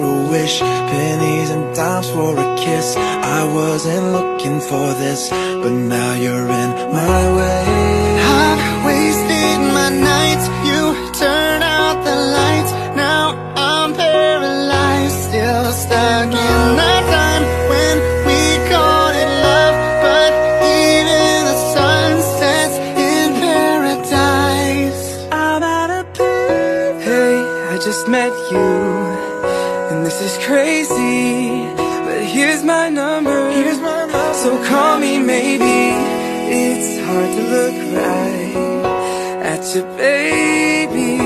a wish, pennies and dimes for a kiss. I wasn't looking for this, but now you're in my way. I've wasted my nights, you turn out the lights. Now I'm paralyzed, still stuck in that time when we called it love. But even the sun sets in paradise. I'm out of bed. Hey, I just met you, and this is crazy, but here's my number. So call me maybe. It's hard to look right at your baby